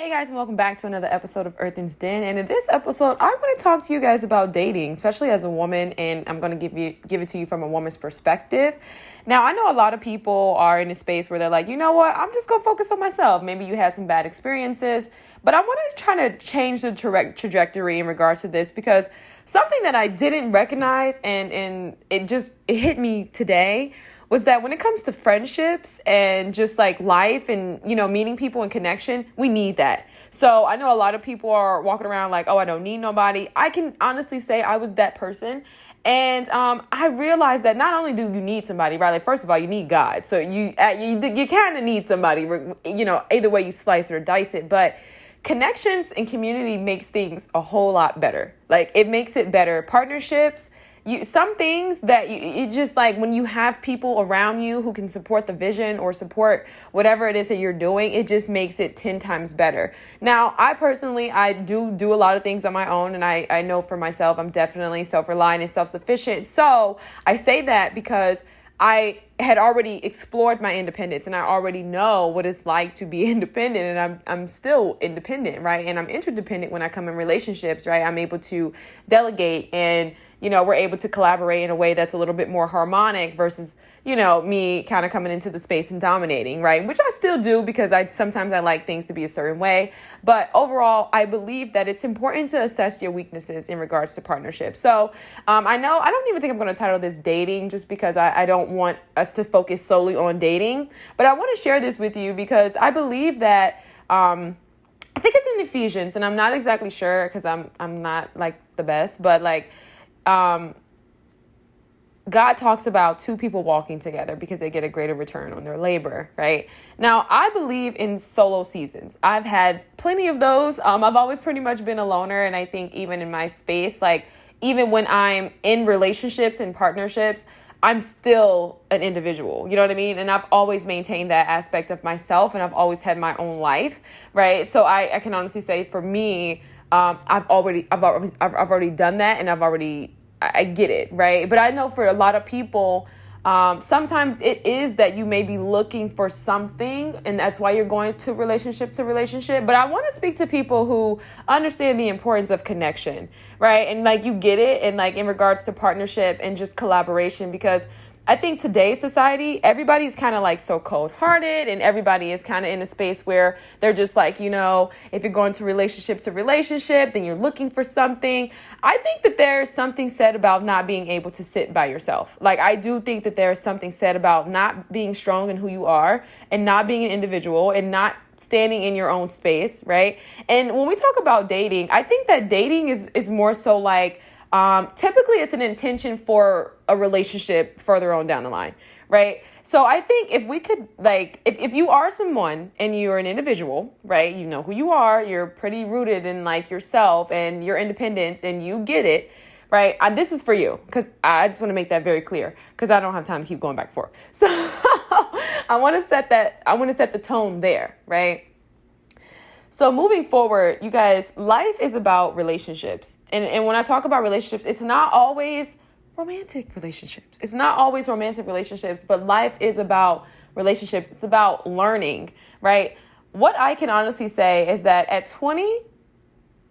Hey guys, and welcome back to another episode of Earthen's Den. And in this episode, I want to talk to you guys about dating, especially as a woman, and I'm going to give it to you from a woman's perspective. Now, I know a lot of people are in a space where they're like, you know what, I'm just going to focus on myself. Maybe you had some bad experiences, but I want to try to change the trajectory in regards to this, because something that I didn't recognize and it hit me today was that when it comes to friendships and just like life and, meeting people and connection, we need that. So I know a lot of people are walking around like, oh, I don't need nobody. I can honestly say I was that person. And I realized that not only do you need somebody, right? Like, first of all, you need God. So you kind of need somebody, either way you slice it or dice it. But connections and community makes things a whole lot better. Like, it makes it better. Partnerships, some things that it just like when you have people around you who can support the vision or support whatever it is that you're doing, it just makes it 10 times better. Now, I personally do a lot of things on my own, and I know for myself, I'm definitely self-reliant and self-sufficient. So I say that because I had already explored my independence, and I already know what it's like to be independent, and I'm still independent, right? And I'm interdependent when I come in relationships, right? I'm able to delegate, and we're able to collaborate in a way that's a little bit more harmonic versus, me kind of coming into the space and dominating, right? Which I still do, because sometimes I like things to be a certain way. But overall, I believe that it's important to assess your weaknesses in regards to partnerships. So I don't even think I'm going to title this dating, just because I don't want us to focus solely on dating. But I want to share this with you because I believe that I think it's in Ephesians, and I'm not exactly sure because I'm not like the best, but like God talks about two people walking together because they get a greater return on their labor, right? Now, I believe in solo seasons. I've had plenty of those. I've always pretty much been a loner. And I think even in my space, like even when I'm in relationships and partnerships, I'm still an individual. You know what I mean? And I've always maintained that aspect of myself, and I've always had my own life, right? So I can honestly say for me, I've already done that, and I get it, right? But I know for a lot of people, sometimes it is that you may be looking for something, and that's why you're going to relationship. But I want to speak to people who understand the importance of connection, right? And like you get it, and like in regards to partnership and just collaboration, because I think today's society, everybody's kind of like so cold-hearted, and everybody is kind of in a space where they're just like, if you're going to relationship, then you're looking for something. I think that there's something said about not being able to sit by yourself. Like, I do think that there's something said about not being strong in who you are, and not being an individual, and not standing in your own space, right? And when we talk about dating, I think that dating is more so like, typically it's an intention for a relationship further on down the line, right? So I think if we could, like, if you are someone and you're an individual, right? You know who you are, you're pretty rooted in like yourself and your independence, and you get it, right? This is for you, because I just want to make that very clear, because I don't have time to keep going back and forth. So I want to set the tone there, right? So moving forward, you guys, life is about relationships. And when I talk about relationships, it's not always romantic relationships. But life is about relationships. It's about learning, right? What I can honestly say is that at 20,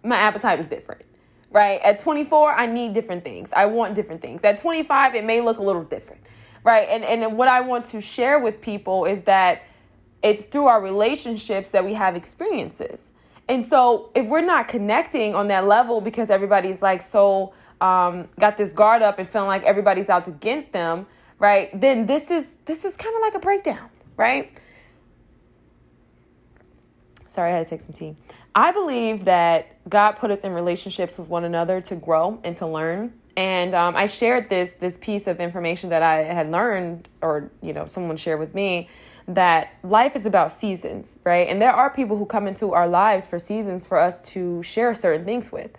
my appetite was different, right? At 24, I need different things. I want different things. At 25, it may look a little different, right? And what I want to share with people is that it's through our relationships that we have experiences. And so if we're not connecting on that level because everybody's like so got this guard up and feeling like everybody's out to get them, right? Then this is kind of like a breakdown, right? Sorry, I had to take some tea. I believe that God put us in relationships with one another to grow and to learn. And I shared this piece of information that I had learned, or, someone shared with me, that life is about seasons, right? And there are people who come into our lives for seasons for us to share certain things with.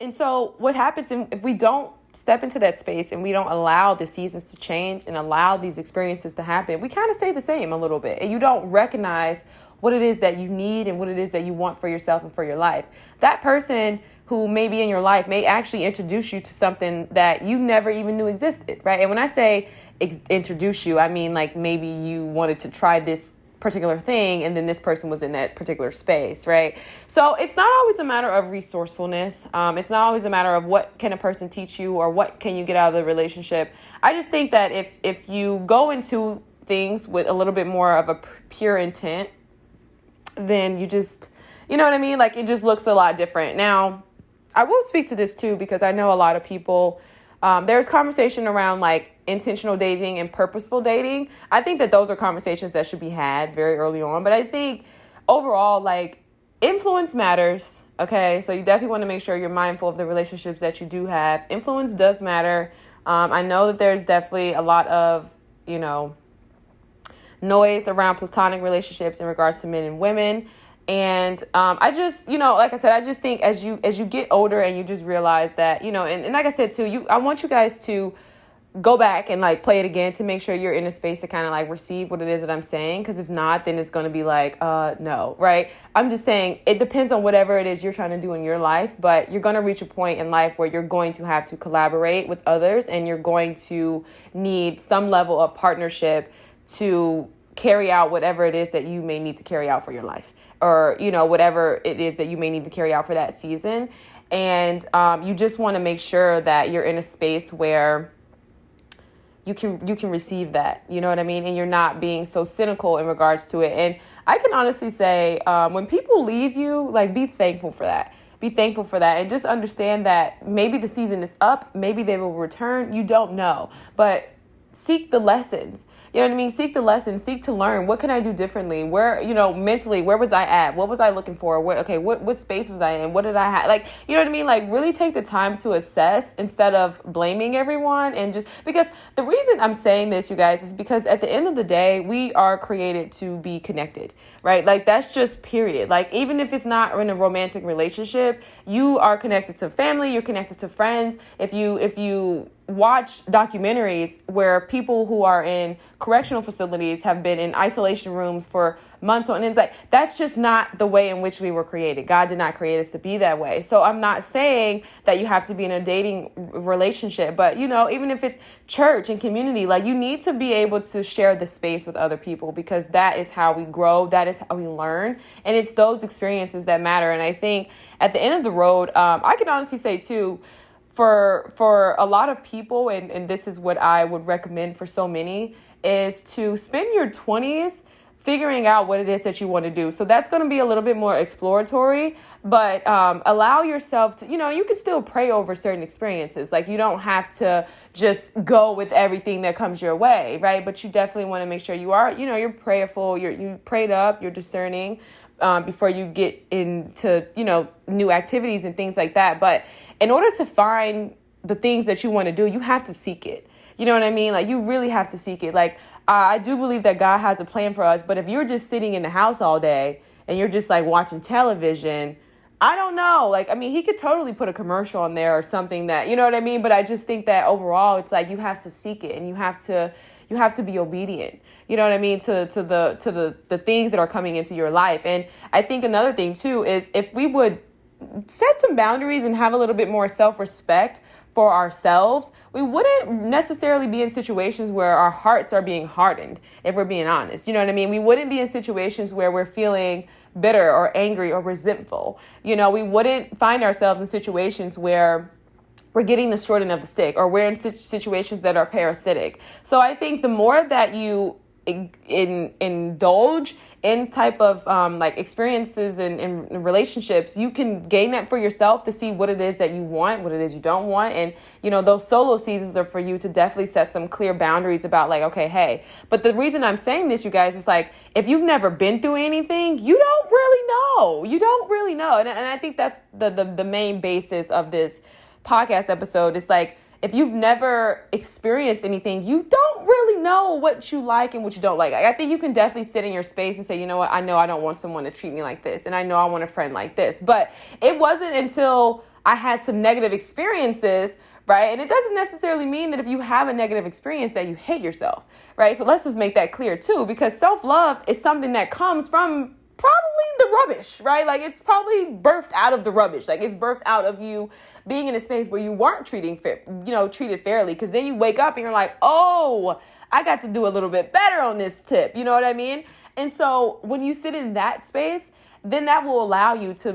And so what happens if we don't step into that space and we don't allow the seasons to change and allow these experiences to happen, we kind of stay the same a little bit. And you don't recognize what it is that you need and what it is that you want for yourself and for your life. That person who may be in your life may actually introduce you to something that you never even knew existed, right? And when I say introduce you, I mean like maybe you wanted to try this particular thing, and then this person was in that particular space, right? So it's not always a matter of resourcefulness. It's not always a matter of what can a person teach you or what can you get out of the relationship. I just think that if you go into things with a little bit more of a pure intent, then you just, you know what I mean? Like, it just looks a lot different. Now, I will speak to this too, because I know a lot of people, there's conversation around like intentional dating and purposeful dating. I think that those are conversations that should be had very early on. But I think overall, like, influence matters. Okay. So you definitely want to make sure you're mindful of the relationships that you do have. Influence does matter. I know that there's definitely a lot of, noise around platonic relationships in regards to men and women. And I just, like I said, I just think as you get older and you just realize that, and like I said, too, I want you guys to go back and like play it again to make sure you're in a space to kind of like receive what it is that I'm saying. Because if not, then it's going to be like, no, right? I'm just saying it depends on whatever it is you're trying to do in your life. But you're going to reach a point in life where you're going to have to collaborate with others, and you're going to need some level of partnership to carry out whatever it is that you may need to carry out for your life, or, whatever it is that you may need to carry out for that season. And you just want to make sure that you're in a space where you can receive that, you know what I mean? And you're not being so cynical in regards to it. And I can honestly say, when people leave you, like, be thankful for that. Be thankful for that, and just understand that maybe the season is up. Maybe they will return. You don't know, but seek the lessons. You know what I mean? Seek the lessons. Seek to learn. What can I do differently? Where, mentally, where was I at? What was I looking for? What space was I in? What did I have? Like, you know what I mean? Like, really take the time to assess instead of blaming everyone. And just because the reason I'm saying this, you guys, is because at the end of the day, we are created to be connected, right? Like, that's just period. Like, even if it's not in a romantic relationship, you are connected to family. You're connected to friends. If you watch documentaries where people who are in correctional facilities have been in isolation rooms for months on end, like, that's just not the way in which we were created. God did not create us to be that way. So I'm not saying that you have to be in a dating relationship, but even if it's church and community, like, you need to be able to share the space with other people, because that is how we grow. That is how we learn. And it's those experiences that matter. And I think at the end of the road, I can honestly say too, for a lot of people, and this is what I would recommend for so many, is to spend your 20s figuring out what it is that you want to do. So that's going to be a little bit more exploratory, but allow yourself to, you can still pray over certain experiences. Like, you don't have to just go with everything that comes your way, right? But you definitely want to make sure you are, you're prayerful, you prayed up, you're discerning before you get into, new activities and things like that. But in order to find the things that you want to do, you have to seek it. You know what I mean? Like, you really have to seek it. Like, I do believe that God has a plan for us, but if you're just sitting in the house all day and you're just like watching television, I don't know. Like, I mean, he could totally put a commercial on there or something that, you know what I mean? But I just think that overall, it's like, you have to seek it, and you have to be obedient, you know what I mean, to the things that are coming into your life. And I think another thing too is, if we would set some boundaries and have a little bit more self-respect for ourselves, we wouldn't necessarily be in situations where our hearts are being hardened, if we're being honest. You know what I mean? We wouldn't be in situations where we're feeling bitter or angry or resentful. We wouldn't find ourselves in situations where we're getting the short end of the stick, or we're in situations that are parasitic. So I think the more that you indulge in type of experiences and relationships, you can gain that for yourself to see what it is that you want, what it is you don't want. And, those solo seasons are for you to definitely set some clear boundaries about, like, okay, hey, but the reason I'm saying this, you guys, is like, if you've never been through anything, you don't really know. You don't really know. And I think that's the main basis of this podcast episode. Is like, if you've never experienced anything, you don't really know what you like and what you don't like. I think you can definitely sit in your space and say, you know what, I know I don't want someone to treat me like this, and I know I want a friend like this. But it wasn't until I had some negative experiences, right? And it doesn't necessarily mean that if you have a negative experience that you hate yourself, right? So let's just make that clear too, because self-love is something that comes from probably the rubbish, right? Like it's probably birthed out of the rubbish. Like it's birthed out of you being in a space where you weren't treated fairly. Because then you wake up and you're like, oh, I got to do a little bit better on this tip. You know what I mean? And so when you sit in that space, then that will allow you to,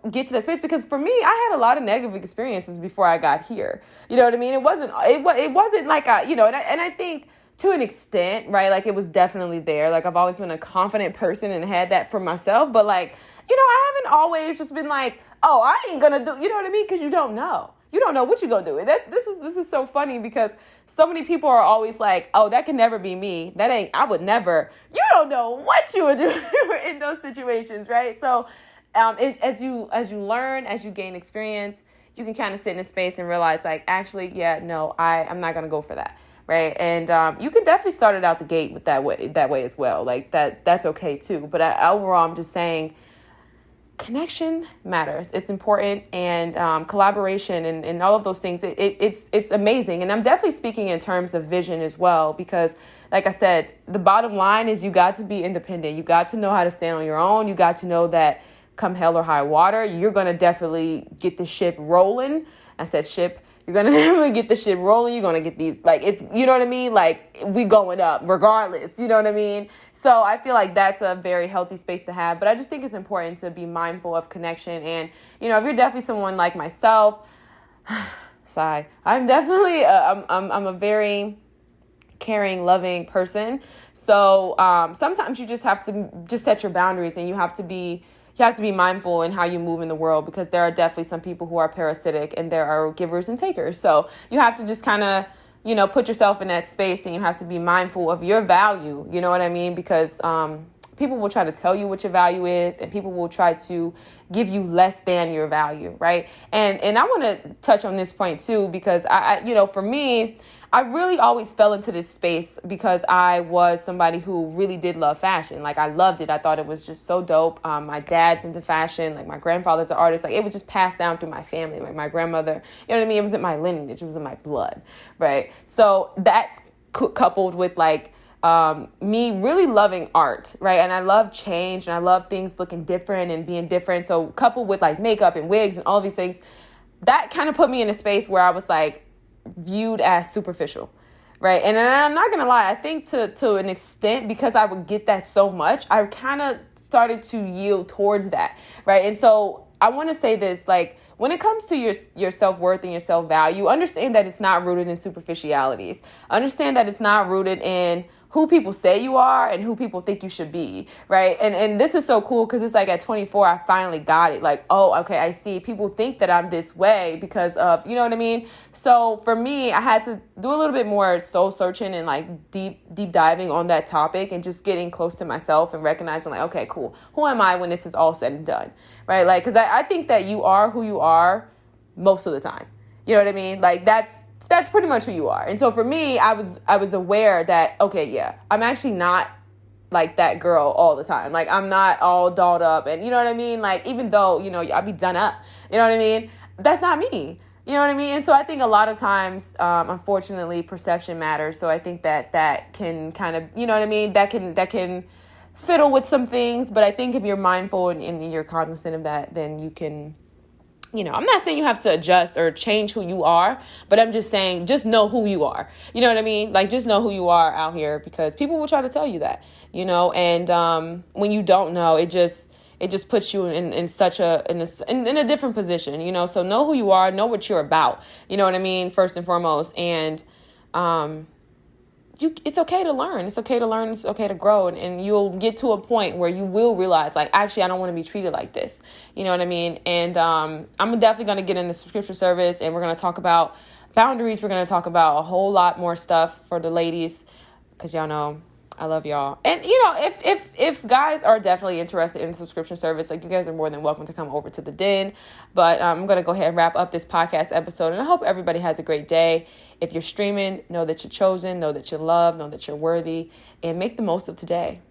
get to that space. Because for me, I had a lot of negative experiences before I got here. You know what I mean? It wasn't like and I think to an extent, right? Like it was definitely there. Like I've always been a confident person and had that for myself. But like, I haven't always just been like, oh, I ain't gonna do, you know what I mean? Because you don't know. You don't know what you're going to do. This is so funny because so many people are always like, oh, that can never be me. I would never. You don't know what you would do in those situations, right? So as you learn, as you gain experience, you can kind of sit in a space and realize like, actually, yeah, no, I'm not going to go for that, right? And you can definitely start it out the gate with that way as well. Like that's okay too. But overall, I'm just saying, connection matters. It's important, and collaboration and all of those things. It's amazing. And I'm definitely speaking in terms of vision as well, because like I said, the bottom line is you got to be independent. You got to know how to stand on your own. You got to know that come hell or high water, you're going to definitely get the ship rolling. I said ship. You're going to definitely get the shit rolling. You're going to get these, like, it's, you know what I mean? Like, we going up regardless, you know what I mean? So I feel like that's a very healthy space to have. But I just think it's important to be mindful of connection. And, if you're definitely someone like myself, sigh, I'm definitely, I'm a very caring, loving person. So sometimes you just have to just set your boundaries, and you have to be mindful in how you move in the world, because there are definitely some people who are parasitic and there are givers and takers. So you have to just kind of, put yourself in that space, and you have to be mindful of your value. You know what I mean? Because people will try to tell you what your value is, and people will try to give you less than your value, right? And I want to touch on this point too, because I for me, I really always fell into this space because I was somebody who really did love fashion. Like, I loved it. I thought it was just so dope. My dad's into fashion. Like, my grandfather's an artist. Like, it was just passed down through my family. Like, my grandmother, you know what I mean? It was in my lineage. It was in my blood, right? So that coupled with, like, me really loving art, right? And I love change, and I love things looking different and being different. So coupled with, like, makeup and wigs and all these things, that kind of put me in a space where I was, like, viewed as superficial, right? And I'm not gonna lie, I think to an extent, because I would get that so much, I kind of started to yield towards that, right? And so I want to say this, like, when it comes to your self-worth and your self-value, understand that it's not rooted in superficialities. Understand that it's not rooted in who people say you are and who people think you should be, right? And this is so cool, because it's like at 24, I finally got it. Like, oh, okay, I see. People think that I'm this way because of, you know what I mean? So for me, I had to do a little bit more soul searching and like deep diving on that topic, and just getting close to myself and recognizing, like, okay, cool. Who am I when this is all said and done, right? Like, because I think that you are who you are most of the time. You know what I mean? Like, that's pretty much who you are. And so for me, I was aware that, okay, yeah, I'm actually not like that girl all the time. Like, I'm not all dolled up, and you know what I mean? Like, even though, I'll be done up, you know what I mean? That's not me. You know what I mean? And so I think a lot of times, unfortunately, perception matters. So I think that can kind of, you know what I mean? That can fiddle with some things. But I think if you're mindful and you're cognizant of that, then you can, I'm not saying you have to adjust or change who you are, but I'm just saying, just know who you are. You know what I mean? Like, just know who you are out here, because people will try to tell you that, and when you don't know, it just puts you in such in a different position, so know who you are, know what you're about, you know what I mean? First and foremost. And, it's okay to learn. It's okay to learn. It's okay to grow. And you'll get to a point where you will realize, like, actually, I don't want to be treated like this. You know what I mean? And I'm definitely going to get in the subscription service, and we're going to talk about boundaries. We're going to talk about a whole lot more stuff for the ladies, because y'all know I love y'all. And, if guys are definitely interested in the subscription service, like, you guys are more than welcome to come over to the Den. But I'm going to go ahead and wrap up this podcast episode. And I hope everybody has a great day. If you're streaming, know that you're chosen, know that you're loved, know that you're worthy, and make the most of today.